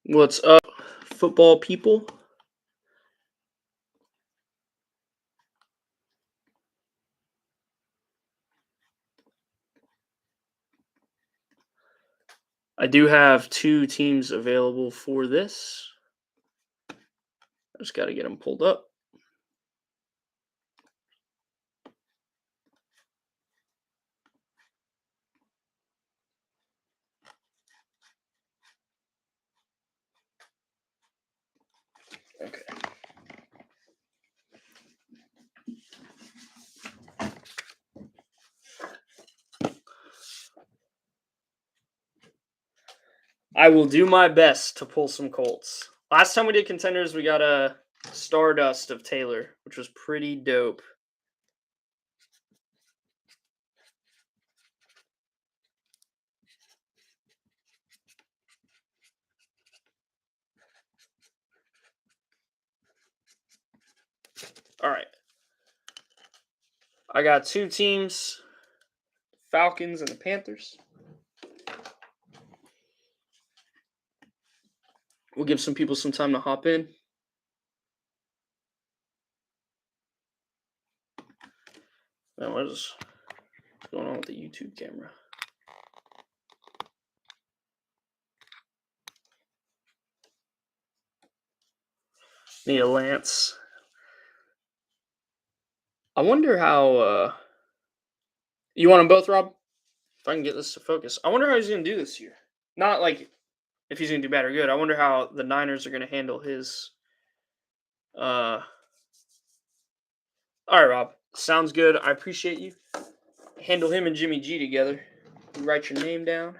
What's up, football people? I do have two teams available for this. I just got to get them pulled up. Okay. I will do my best to pull some Colts. Last time we did Contenders, we got a Stardust of Taylor, which was pretty dope. All right. I got two teams, Falcons and the Panthers. We'll give some people some time to hop in. Man, what is going on with the YouTube camera? Need a Lance. I wonder how. You want them both, Rob? If I can get this to focus. I wonder how he's going to do this year. Not like if he's going to do bad or good. I wonder how the Niners are going to handle his. All right, Rob. Sounds good. I appreciate you. Handle him and Jimmy G together. You write your name down.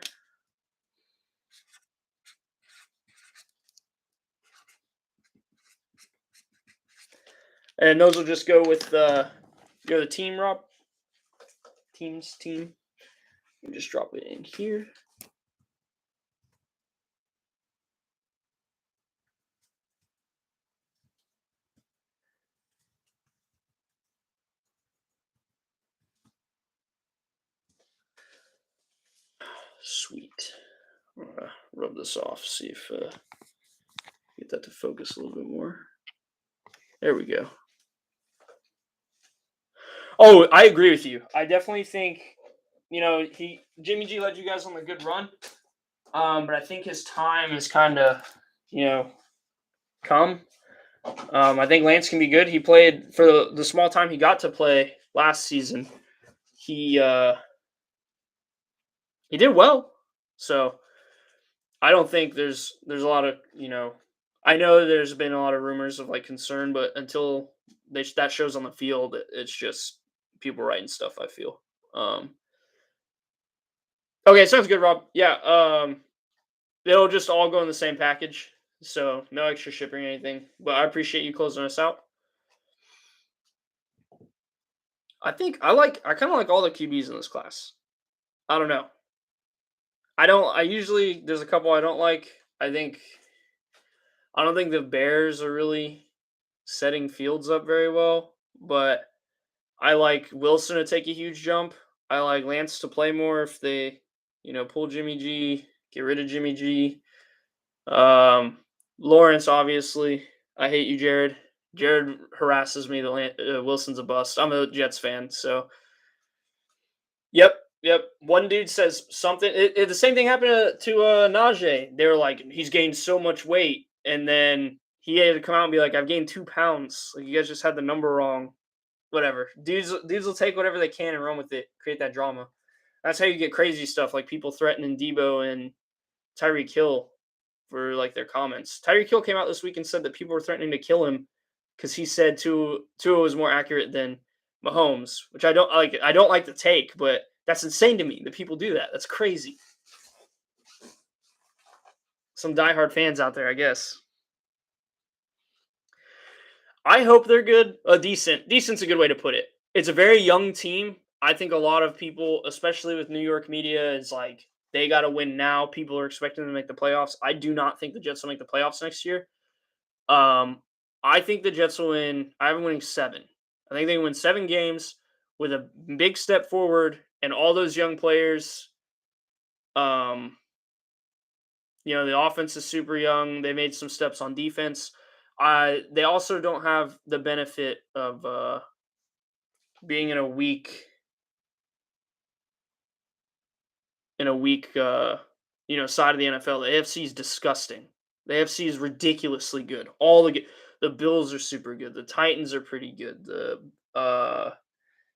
And those will just go with the team, Rob. Team. Just drop it in here. Sweet. I'm gonna rub this off. See if get that to focus a little bit more. There we go. Oh, I agree with you. I definitely think, Jimmy G led you guys on a good run. But I think his time is kind of, come. I think Lance can be good. He played for the small time he got to play last season. He did well. So I don't think there's a lot of I know there's been a lot of rumors of like concern, but until that shows on the field, it's just people writing stuff. I feel. Okay, sounds good, Rob. Yeah, it'll just all go in the same package, so no extra shipping or anything. But I appreciate you closing us out. I think I kind of like all the QBs in this class. I don't know. I don't. I usually there's a couple I don't like. I don't think the Bears are really setting Fields up very well, but I like Wilson to take a huge jump. I like Lance to play more if they, pull Jimmy G, get rid of Jimmy G. Lawrence, obviously. I hate you, Jared. Jared harasses me that Wilson's a bust. I'm a Jets fan, so. Yep. One dude says something. The same thing happened to Najee. They were like, he's gained so much weight, and then he had to come out and be like, I've gained 2 pounds. Like you guys just had the number wrong. Whatever. Dudes will take whatever they can and run with it. Create that drama. That's how you get crazy stuff like people threatening Debo and Tyreek Hill for like their comments. Tyreek Hill came out this week and said that people were threatening to kill him because he said Tua was more accurate than Mahomes, which I don't like. I don't like the take, but that's insane to me that people do that. That's crazy. Some diehard fans out there, I guess. I hope they're good. Decent. Decent's a good way to put it. It's a very young team. I think a lot of people, especially with New York media, is like they got to win now. People are expecting them to make the playoffs. I do not think the Jets will make the playoffs next year. I think the Jets will win. I have them winning 7. I think they win 7 games with a big step forward and all those young players The offense is super young. They made some steps on defense. They also don't have the benefit of being in a weak side of the NFL. The AFC is disgusting. The AFC is ridiculously good. The Bills are super good. The Titans are pretty good.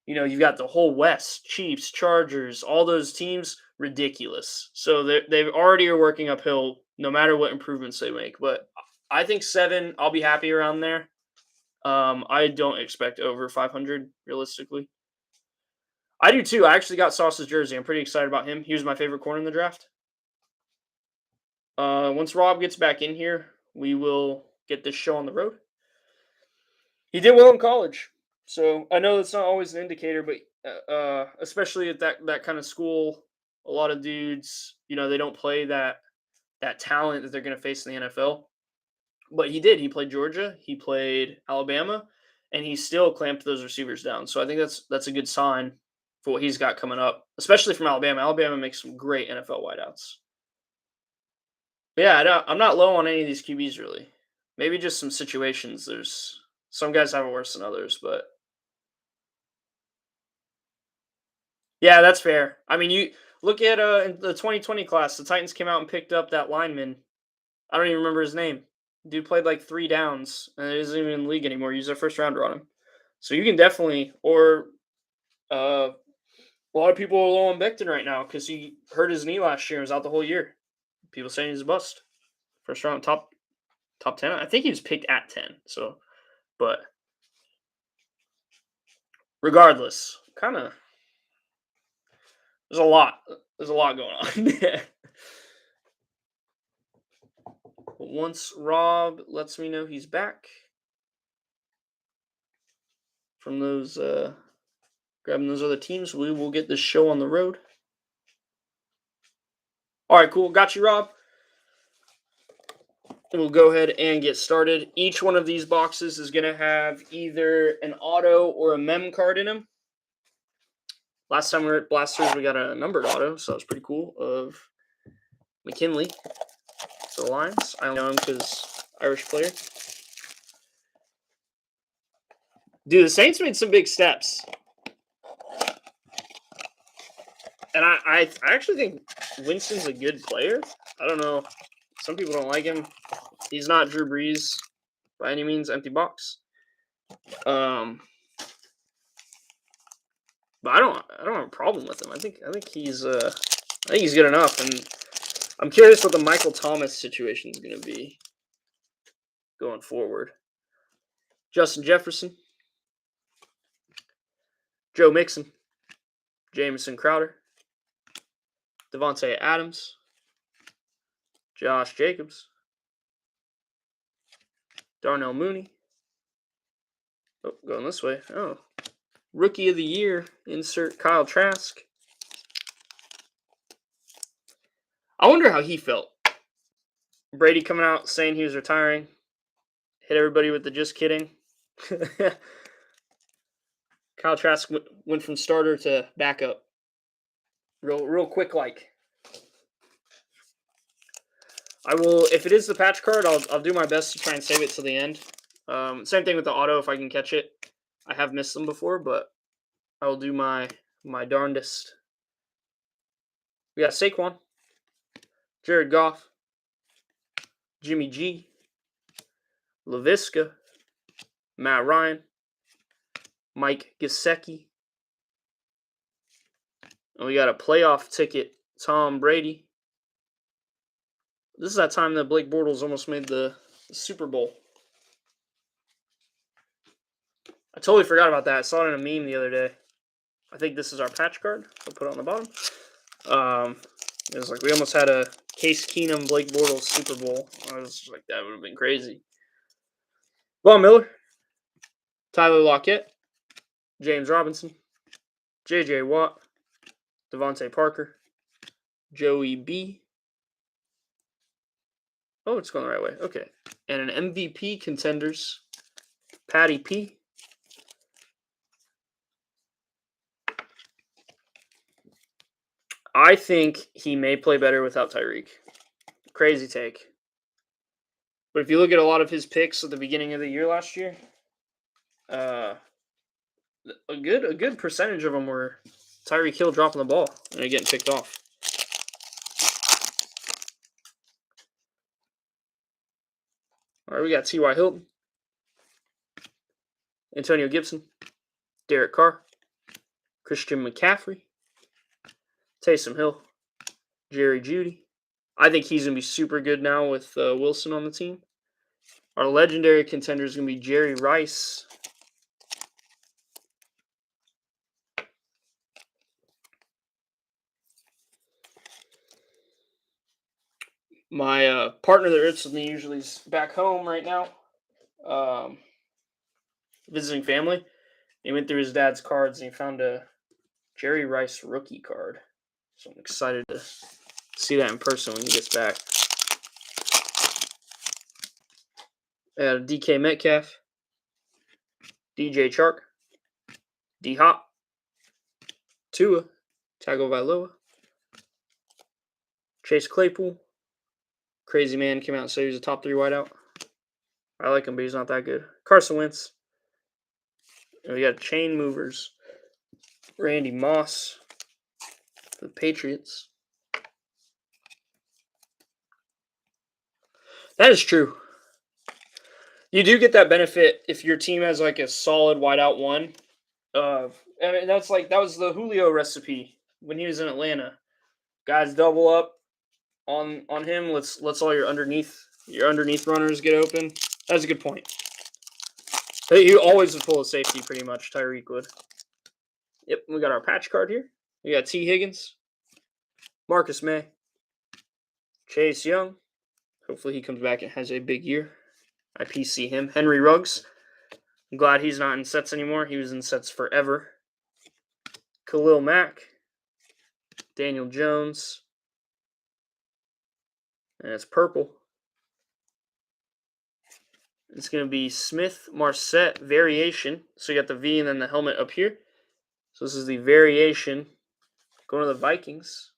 You've got the whole West, Chiefs, Chargers, all those teams, ridiculous. So they already are working uphill no matter what improvements they make. But I think 7, I'll be happy around there. I don't expect over 500 realistically. I do too. I actually got Sauce's jersey. I'm pretty excited about him. He was my favorite corner in the draft. Once Rob gets back in here, we will get this show on the road. He did well in college, so I know it's not always an indicator, but especially at that kind of school, a lot of dudes, they don't play that talent that they're going to face in the NFL. But he did. He played Georgia, he played Alabama, and he still clamped those receivers down. So I think that's a good sign for what he's got coming up, especially from Alabama. Alabama makes some great NFL wideouts. But yeah, I'm not low on any of these QBs really. Maybe just some situations. There's some guys have it worse than others, but yeah, that's fair. I mean, you look at in the 2020 class, the Titans came out and picked up that lineman. I don't even remember his name. Dude played like 3 downs and isn't even in the league anymore. Use their first rounder on him. So you can definitely, or a lot of people are low on Becton right now because he hurt his knee last year and was out the whole year. People saying he's a bust. First round, top 10. I think he was picked at 10. So, but regardless, kind of there's a lot. There's a lot going on. Once Rob lets me know he's back from those grabbing those other teams, we will get this show on the road. All right, cool. Got you, Rob. We'll go ahead and get started. Each one of these boxes is going to have either an auto or a mem card in them. Last time we were at Blasters, we got a numbered auto, so that was pretty cool, of McKinley to the Lions. I know him because Irish player. Dude, the Saints made some big steps. And I actually think Winston's a good player. I don't know. Some people don't like him. He's not Drew Brees by any means, empty box. But I don't have a problem with him. I think he's good enough, and I'm curious what the Michael Thomas situation is going to be going forward. Justin Jefferson, Joe Mixon, Jamison Crowder, Devontae Adams, Josh Jacobs, Darnell Mooney. Oh, going this way. Oh, Rookie of the Year, insert Kyle Trask. I wonder how he felt. Brady coming out saying he was retiring. Hit everybody with the just kidding. Kyle Trask went from starter to backup. Real quick like. I will, if it is the patch card, I'll do my best to try and save it till the end. Same thing with the auto if I can catch it. I have missed them before, but I will do my darndest. We got Saquon, Jared Goff, Jimmy G, LaVisca, Matt Ryan, Mike Gesicki. And we got a playoff ticket, Tom Brady. This is that time that Blake Bortles almost made the Super Bowl. I totally forgot about that. I saw it in a meme the other day. I think this is our patch card. I'll put it on the bottom. It was like we almost had a Case Keenum, Blake Bortles Super Bowl. I was just like, that would have been crazy. Von Miller, Tyler Lockett, James Robinson, J.J. Watt, Devontae Parker, Joey B. Oh, it's going the right way. Okay. And an MVP Contenders, Patty P. I think he may play better without Tyreek. Crazy take. But if you look at a lot of his picks at the beginning of the year last year, uh, a good percentage of them were Tyreek Hill dropping the ball and getting picked off. All right, we got T.Y. Hilton, Antonio Gibson, Derek Carr, Christian McCaffrey, Taysom Hill, Jerry Jeudy. I think he's going to be super good now with Wilson on the team. Our legendary contender is going to be Jerry Rice. My partner that rips with me usually is back home right now, visiting family. He went through his dad's cards and he found a Jerry Rice rookie card. So I'm excited to see that in person when he gets back. DK Metcalf, DJ Chark, D Hop, Tua, Tagovailoa, Chase Claypool. Crazy man came out and said he was a top 3 wideout. I like him, but he's not that good. Carson Wentz. And we got chain movers. Randy Moss for the Patriots. That is true. You do get that benefit if your team has like a solid wideout one. I mean, that was the Julio recipe when he was in Atlanta. Guys double up on him. Let's all your underneath runners get open. That's a good point. He always would pull a safety pretty much. Tyreek would. Yep, we got our patch card here. We got T. Higgins, Marcus May, Chase Young. Hopefully he comes back and has a big year. I PC him. Henry Ruggs. I'm glad he's not in sets anymore. He was in sets forever. Khalil Mack. Daniel Jones. And it's purple. It's going to be Smith Marset variation. So you got the V and then the helmet up here. So this is the variation going to the Vikings.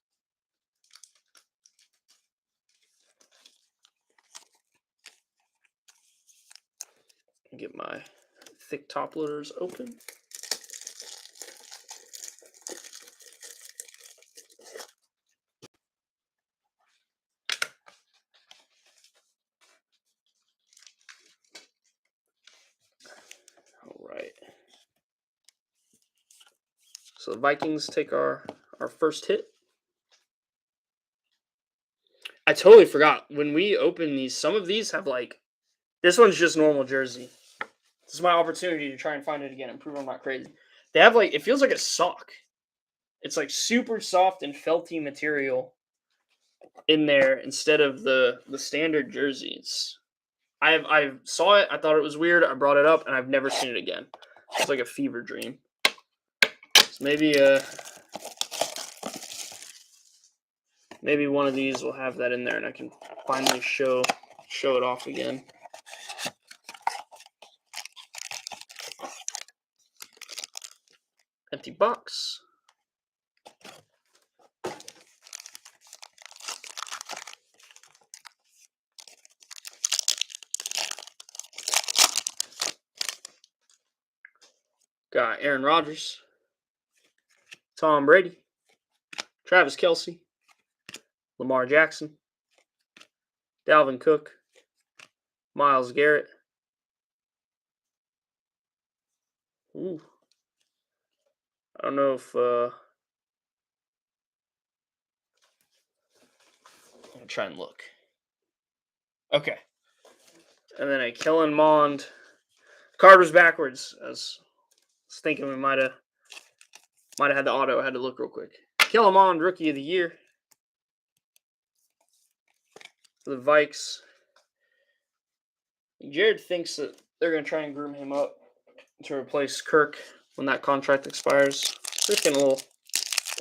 Get my thick top loaders open. All right. So the Vikings take our first hit. I totally forgot. When we open these, some of these have like, this one's just normal jersey. This is my opportunity to try and find it again and prove I'm not crazy. They have like, it feels like a sock. It's like super soft and felty material in there instead of the standard jerseys. I saw it. I thought it was weird. I brought it up, and I've never seen it again. It's like a fever dream. So maybe one of these will have that in there, and I can finally show it off again. Empty box. Got Aaron Rodgers, Tom Brady, Travis Kelce, Lamar Jackson, Dalvin Cook, Myles Garrett. Ooh. I don't know if I'm gonna try and look. Okay. And then a Kellen Mond. Card was backwards. I was thinking we might have had the auto. I had to look real quick. Kellen Mond, Rookie of the Year for the Vikes. Jared thinks that they're going to try and groom him up to replace Kirk when that contract expires. He's getting a little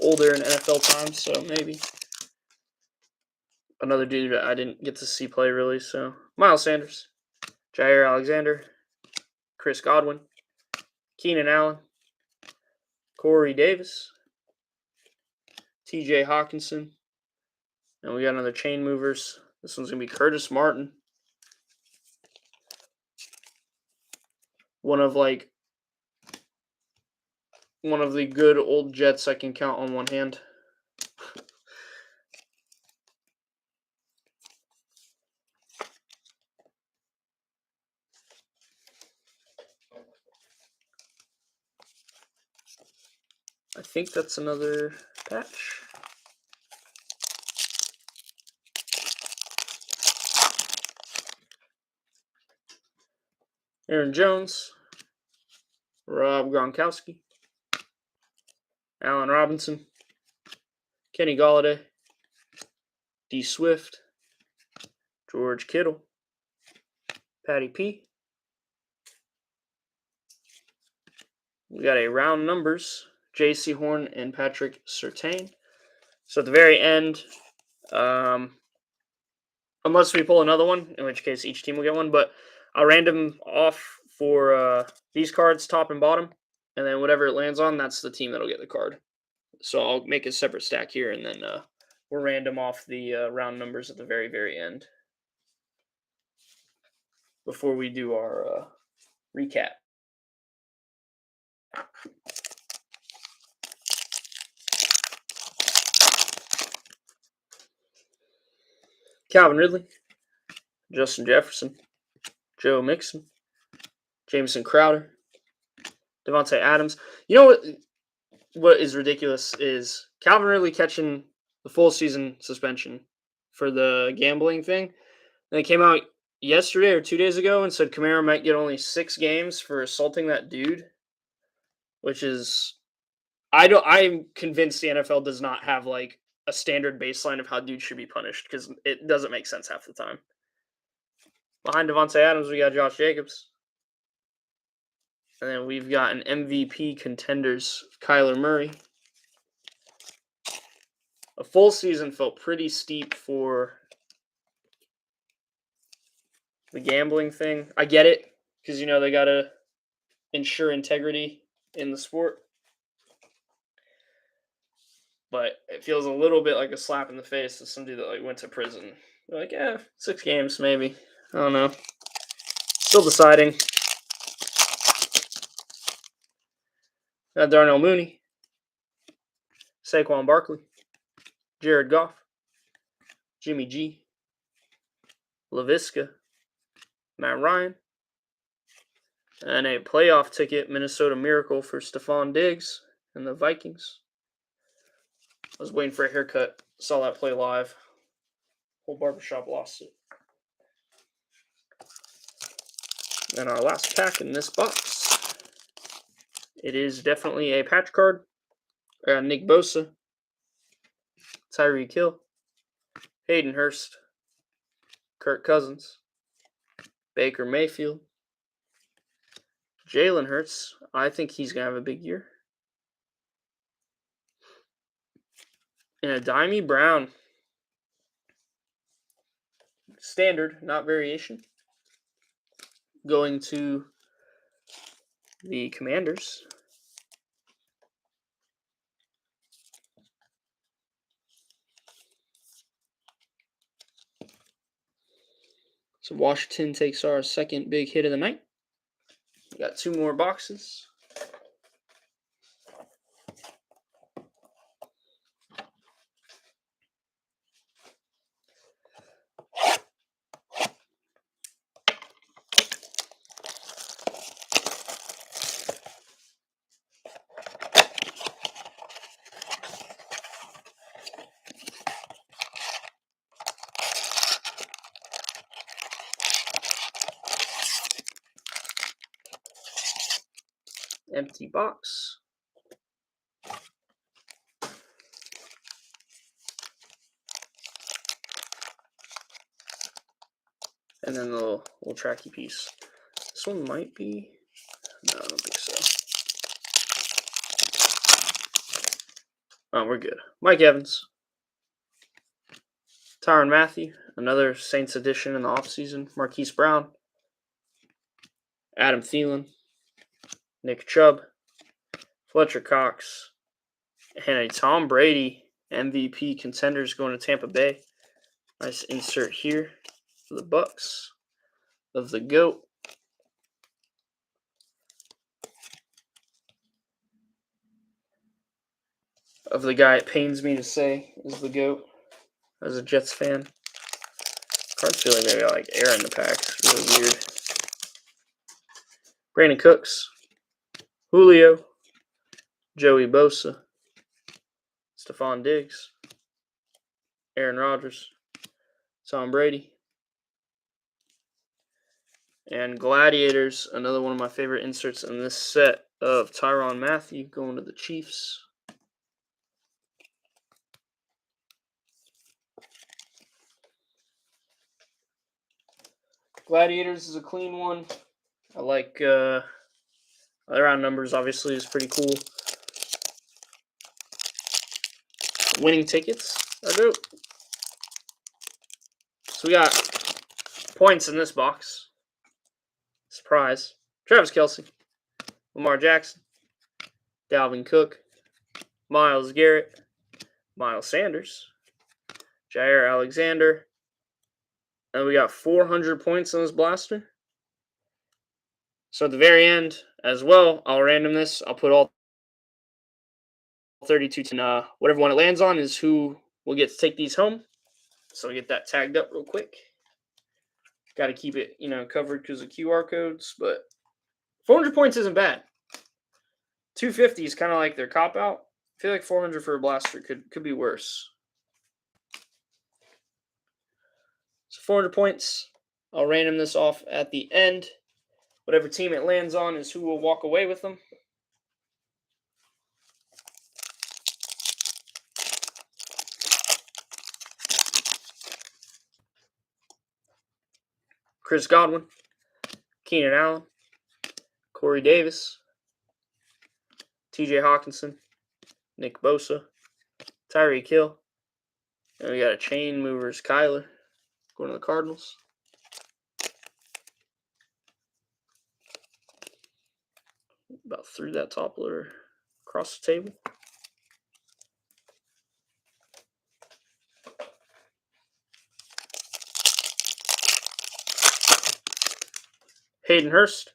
older in NFL time, so maybe. Another dude I didn't get to see play really, so. Miles Sanders, Jair Alexander, Chris Godwin, Keenan Allen, Corey Davis, TJ Hawkinson, and we got another chain movers. This one's going to be Curtis Martin. One of the good old Jets I can count on one hand. I think that's another patch. Aaron Jones, Rob Gronkowski, Allen Robinson, Kenny Golladay, D. Swift, George Kittle, Patty P. We got a round numbers, J.C. Horn and Patrick Surtain. So at the very end, unless we pull another one, in which case each team will get one, but I'll random off for these cards, top and bottom, and then whatever it lands on, that's the team that'll get the card. So I'll make a separate stack here, and then we'll random off the round numbers at the very, very end before we do our recap. Calvin Ridley, Justin Jefferson, Joe Mixon, Jameson Crowder, Devontae Adams. You know what is ridiculous is Calvin Ridley catching the full season suspension for the gambling thing. And they came out yesterday or 2 days ago and said Kamara might get only 6 games for assaulting that dude, which is I'm convinced the NFL does not have like a standard baseline of how dudes should be punished because it doesn't make sense half the time. Behind Devontae Adams, we got Josh Jacobs. And then we've got an MVP contenders, Kyler Murray. A full season felt pretty steep for the gambling thing. I get it because, they got to ensure integrity in the sport. But it feels a little bit like a slap in the face to somebody that went to prison. They're like, 6 games maybe. I don't know. Still deciding. Got Darnell Mooney, Saquon Barkley, Jared Goff, Jimmy G, LaVisca, Matt Ryan, and a playoff ticket Minnesota Miracle for Stephon Diggs and the Vikings. I was waiting for a haircut. Saw that play live. Whole barbershop lost it. And our last pack in this box. It is definitely a patch card. Nick Bosa, Tyreek Hill, Hayden Hurst, Kirk Cousins, Baker Mayfield, Jalen Hurts. I think he's going to have a big year. And a Dimey Brown. Standard, not variation. Going to the Commanders. So Washington takes our second big hit of the night. We got 2 more boxes. Empty box. And then the little tracky piece. This one might be... No, I don't think so. Oh, we're good. Mike Evans. Tyrann Mathieu. Another Saints edition in the offseason. Marquise Brown. Adam Thielen. Nick Chubb. Fletcher Cox. And a Tom Brady MVP contenders going to Tampa Bay. Nice insert here for the Bucks of the GOAT. Of the guy it pains me to say is the GOAT as a Jets fan. Cards feel like they got like air in the pack. It's really weird. Brandon Cooks, Julio, Joey Bosa, Stephon Diggs, Aaron Rodgers, Tom Brady, and Gladiators, another one of my favorite inserts in this set of Tyrann Mathieu going to the Chiefs. Gladiators is a clean one. I like the round numbers obviously is pretty cool. Winning tickets are dope. So we got points in this box. Surprise. Travis Kelce, Lamar Jackson, Dalvin Cook, Myles Garrett, Miles Sanders, Jair Alexander. And we got 400 points in this blaster. So at the very end as well, I'll random this. I'll put all 32 to whatever one it lands on is who will get to take these home. So I get that tagged up real quick. Got to keep it, covered because of QR codes. But 400 points isn't bad. 250 is kind of like their cop out. I feel like 400 for a blaster could be worse. So 400 points. I'll random this off at the end. Whatever team it lands on is who will walk away with them. Chris Godwin, Keenan Allen, Corey Davis, TJ Hawkinson, Nick Bosa, Tyreek Hill, and we got a chain movers, Kyler, going to the Cardinals. About threw that toppler across the table. Hayden Hurst,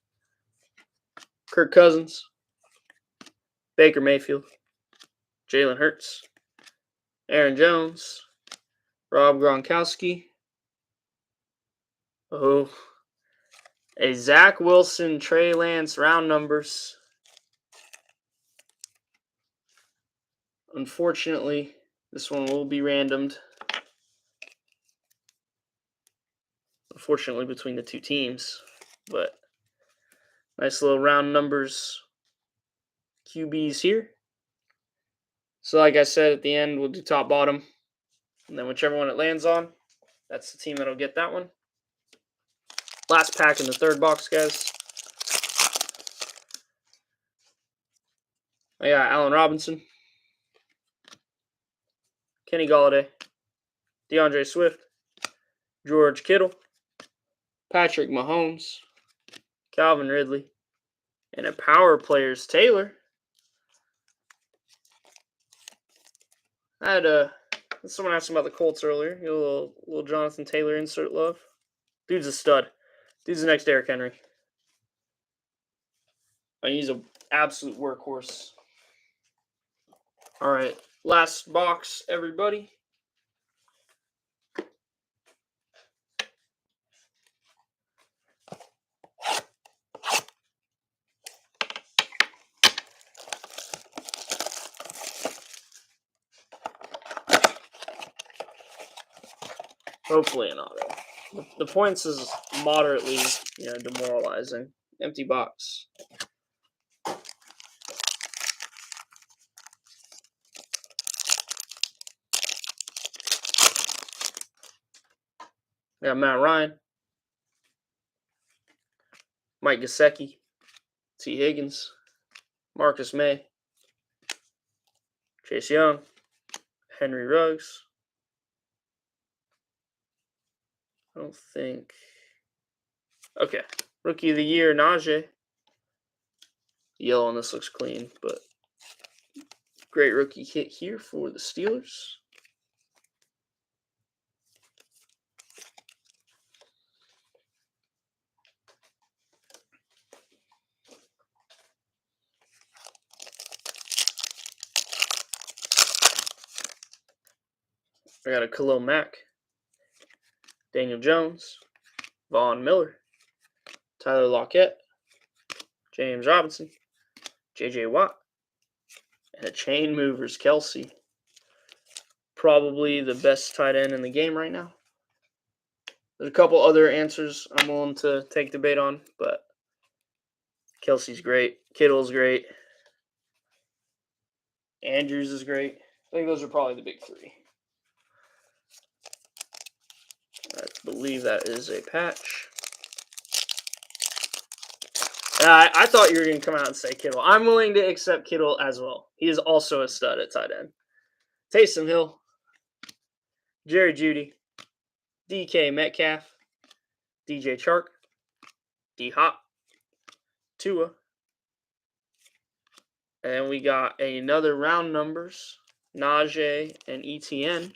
Kirk Cousins, Baker Mayfield, Jalen Hurts, Aaron Jones, Rob Gronkowski. Oh, a Zach Wilson, Trey Lance round numbers. Unfortunately, this one will be randomed. Unfortunately, between the two teams, but nice little round numbers QBs here. So like I said, at the end, we'll do top, bottom. And then whichever one it lands on, that's the team that'll get that one. Last pack in the third box, guys. I got Allen Robinson, Kenny Golladay, DeAndre Swift, George Kittle, Patrick Mahomes, Calvin Ridley, and a Power Players Taylor. I had someone asked about the Colts earlier. A little Jonathan Taylor insert love. Dude's a stud. Dude's the next Derrick Henry. He's an absolute workhorse. All right, last box, everybody. Hopefully an auto. The points is moderately, demoralizing. Empty box. We got Matt Ryan, Mike Gesicki, T. Higgins, Marcus May, Chase Young, Henry Ruggs. I don't think. Okay. Rookie of the Year, Najee. Yellow on this looks clean, but great rookie hit here for the Steelers. I got a Khalil Mack, Daniel Jones, Vaughn Miller, Tyler Lockett, James Robinson, J.J. Watt, and a chain movers Kelsey. Probably the best tight end in the game right now. There's a couple other answers I'm willing to take debate on, but Kelsey's great. Kittle's great. Andrews is great. I think those are probably the big three. I believe that is a patch. I thought you were going to come out and say Kittle. I'm willing to accept Kittle as well. He is also a stud at tight end. Taysom Hill, Jerry Jeudy, DK Metcalf, DJ Chark, D-Hop, Tua. And we got another round numbers, Najee and ETN.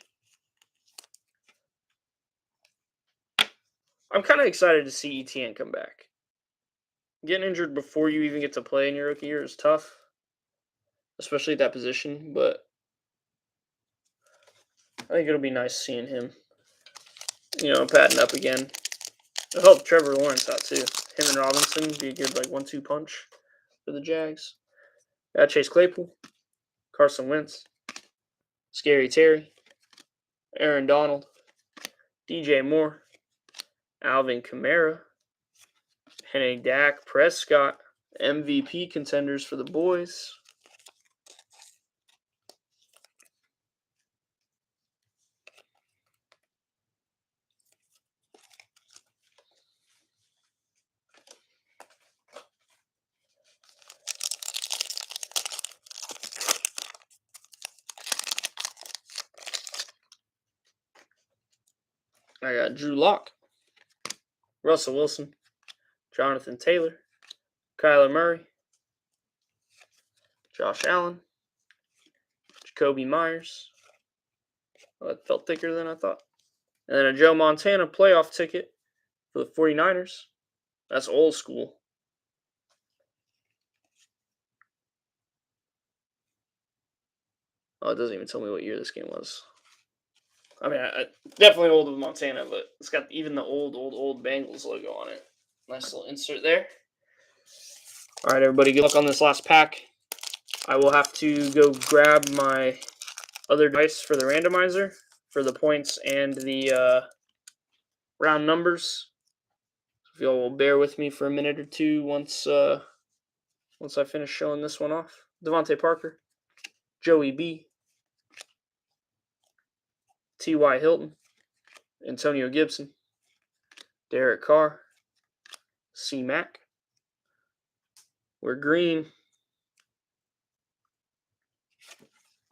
I'm kind of excited to see ETN come back. Getting injured before you even get to play in your rookie year is tough, especially at that position, but I think it'll be nice seeing him, padding up again. It'll help Trevor Lawrence out, too. Him and Robinson be a good, 1-2 punch for the Jags. Got Chase Claypool, Carson Wentz, Scary Terry, Aaron Donald, DJ Moore, Alvin Kamara, and a Dak Prescott. MVP contenders for the boys. I got Drew Lock, Russell Wilson, Jonathan Taylor, Kyler Murray, Josh Allen, Jacoby Myers. Oh, that felt thicker than I thought. And then a Joe Montana playoff ticket for the 49ers. That's old school. Oh, it doesn't even tell me what year this game was. I mean, I definitely old with Montana, but it's got even the old Bengals logo on it. Nice little insert there. All right, everybody, good luck on this last pack. I will have to go grab my other dice for the randomizer for the points and the round numbers. If y'all will bear with me for a minute or two once I finish showing this one off. Devontae Parker, Joey B, T.Y. Hilton, Antonio Gibson, Derek Carr, C. Mac. We're green.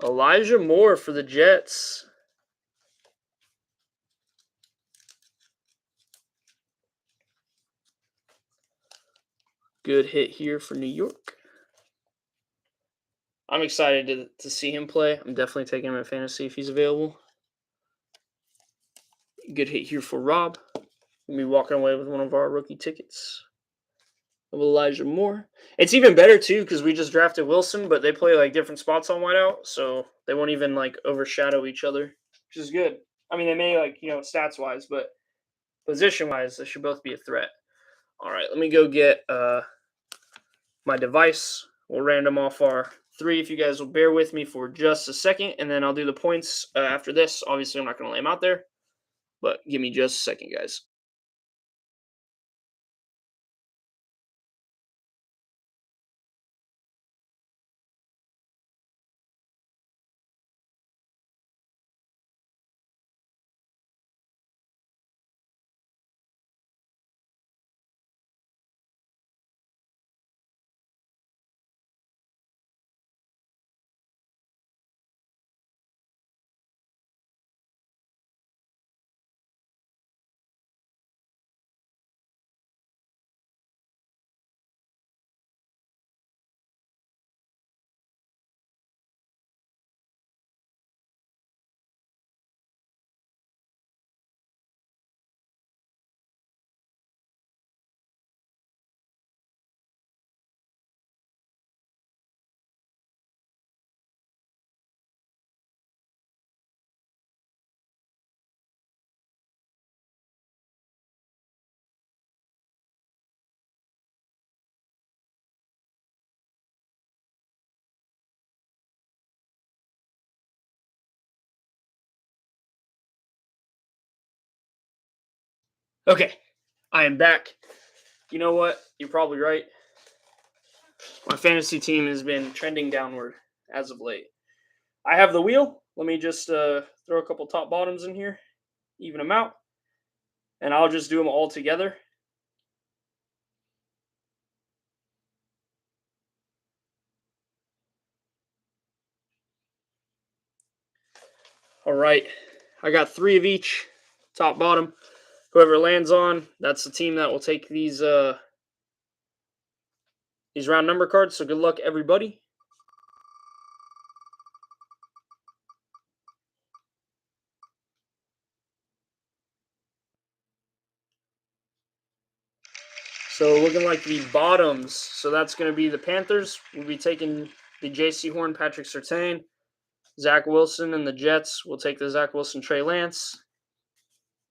Elijah Moore for the Jets. Good hit here for New York. I'm excited to see him play. I'm definitely taking him at fantasy if he's available. Good hit here for Rob. We'll be walking away with one of our rookie tickets of Elijah Moore. It's even better, too, because we just drafted Wilson, but they play, different spots on wideout, so they won't even, overshadow each other, which is good. I mean, they may, stats-wise, but position-wise, they should both be a threat. All right, let me go get my device. We'll random off our three if you guys will bear with me for just a second, and then I'll do the points after this. Obviously, I'm not going to lay them out there, but give me just a second, guys. Okay, I am back. You know what? You're probably right. My fantasy team has been trending downward as of late. I have the wheel. Let me just throw a couple top bottoms in here, even them out, and I'll just do them all together. All right, I got 3 of each, top bottom. Whoever lands on, that's the team that will take these round number cards. So good luck, everybody. So looking like the bottoms. So that's going to be the Panthers. We'll be taking the J.C. Horn, Patrick Surtain. Zach Wilson and the Jets will take the Zach Wilson, Trey Lance.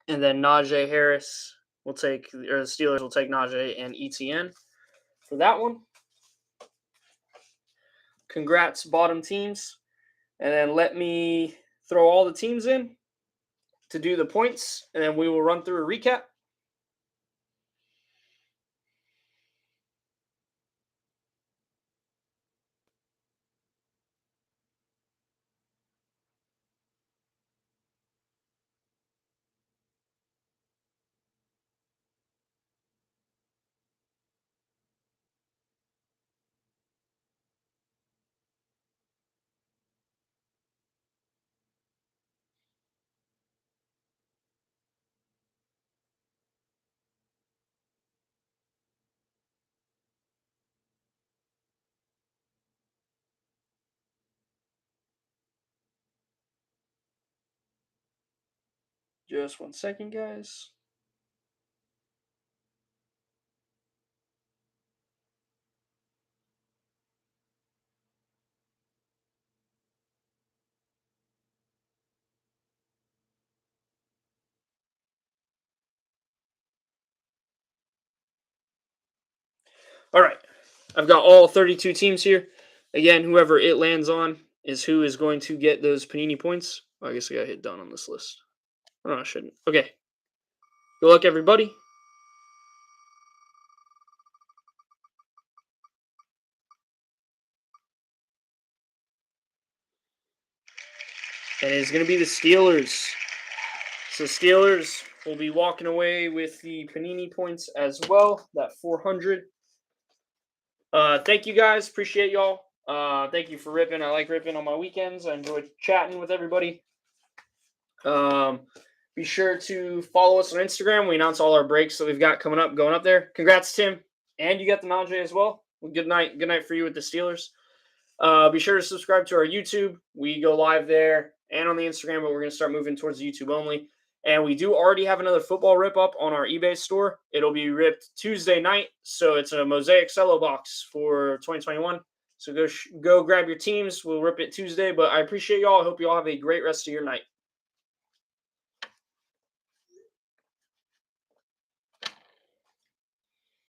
And then Najee Harris will take, or the Steelers will take Najee and ETN for that one. Congrats, bottom teams. And then let me throw all the teams in to do the points, and then we will run through a recap. Just 1 second, guys. All right. I've got all 32 teams here. Again, whoever it lands on is who is going to get those Panini points. Oh, I guess I got to hit done on this list. Oh, I shouldn't. Okay. Good luck, everybody. And it's going to be the Steelers. So Steelers will be walking away with the Panini points as well, that 400. Thank you guys. Appreciate y'all. Thank you for ripping. I like ripping on my weekends. I enjoy chatting with everybody. Be sure to follow us on Instagram. We announce all our breaks that we've got coming up, going up there. Congrats, Tim. And you got the Najee as well. Good night. Good night for you with the Steelers. Be sure to subscribe to our YouTube. We go live there and on the Instagram, but we're going to start moving towards YouTube only. And we do already have another football rip up on our eBay store. It'll be ripped Tuesday night. So it's a Mosaic Cello box for 2021. So go grab your teams. We'll rip it Tuesday. But I appreciate y'all. I hope you all have a great rest of your night.